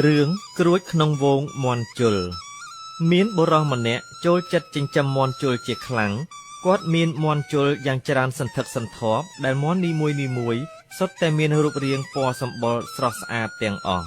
រឿងក្រួចក្នុងវងមន់ជលមានបុរសម្នាក់ចូលចិត្តចិញ្ចឹមមន់ជលជាខ្លាំងគាត់មានមន់ជលយ៉ាងច្រើនសន្ធឹកសន្ធាប់ដែលមន់នីមួយសុទ្ធតែមានរូបរាងពណ៌សម្បុរស្រស់ស្អាតទាំងអស់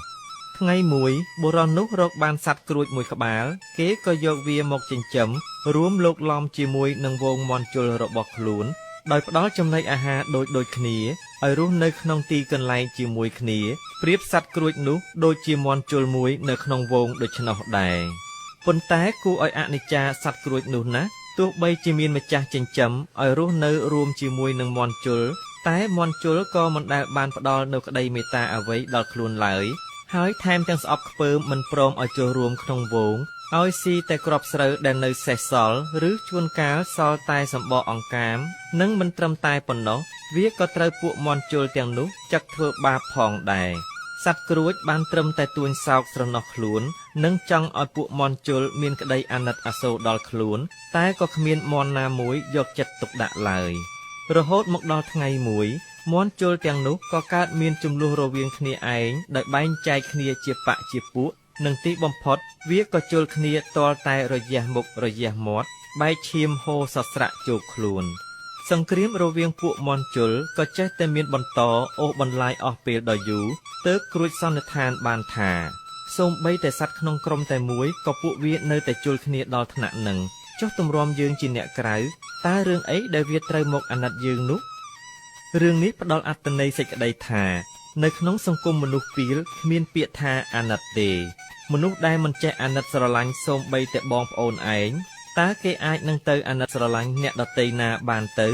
ថ្ងៃមួយបុរសនោះរកបានសត្វក្រួចមួយក្បាលគេក៏យកវាមកចិញ្ចឹមរួមលោកឡំជាមួយនឹងវងមន់ជលរបស់ខ្លួនដោយផ្ដល់ចំណីអាហារដូចគ្នាឲ្យរស់នៅក្នុងទីកន្លែងជាមួយគ្នាប្រៀបសត្វក្រួចនោះដូចជាមន់ជលមួយនៅក្នុងវងដូច្នោះដែរប៉ុន្តែគួរឲ្យអនិច្ចាសត្វក្រួចនោះណាទោះបីជាមានម្ចាស់ចិញ្ចឹមឲ្យរស់នៅរួមជាមួយនឹងមន់ជលតែមន់ជលក៏មិនដែលបានផ្ដល់នូវក្តីមេត្តាអ្វីដល់ខ្លួនឡើយហើយថែមទាំងស្អប់ខ្ពើមមិនព្រមឲ្យចូលរួមក្នុងវងឲ្យស៊ីតែគ្រាប់ស្រូវដែលនៅសេសសល់ឬជួនកាលសល់តែសម្បកអង្កាមនិងមិនត្រឹមតែប៉ុណ្ណោះវាក៏ត្រូវពួកមន់ជលទាំងនោះចាក់ធ្វើបាបផងដែរសត្វក្រួចបានត្រឹមតែទួញសោកស្រណោះខ្លួននិងចង់ឲ្យពួកមន់ជលមានក្តីអាណិតអាសូរដល់ខ្លួនតែក៏គ្មានមន់ណាមួយយកចិត្តទុកដាក់ឡើយរហូតមកដល់ថ្ងៃមួយមន់ជលទាំងនោះក៏កើតមានជម្លោះរវាងគ្នាឯងដោយបែងចែកគ្នាជាបកជាពួកនិងទីបំផុតវាក៏ជល់គ្នាទាល់តែរយះមុខរយះមាត់បែកឈាមហូរសស្រាក់ជោកខ្លួនសង្គ្រាមរវាងពួកមន់ជលក៏ចេះតែមានបន្តអូសបន្លាយអស់ពេលដ៏យូរទើបក្រួចសន្និដ្ឋានបានថាសូម្បីតែសត្វក្នុងក្រុមតែមួយក៏ពួកវានៅតែជល់គ្នាដល់ថ្នាក់នឹងចុះទម្រាំយើងជាអ្នកក្រៅតើរឿងអីដែលវាត្រូវមកអាណិតយើងនោះរឿងនេះផ្ដល់អត្ថន័យសេចក្តីថានៅក្នុងសង្គមមនុស្សពីលគ្មានពាក្យថាអាណិតទេមនុស្សដែលមិនចេះអាណិតស្រឡាញ់សូម្បីតែបងប្អូនឯងតើគេអាចនឹងទៅអាណិតស្រឡាញ់អ្នកដទៃណាបានទៅ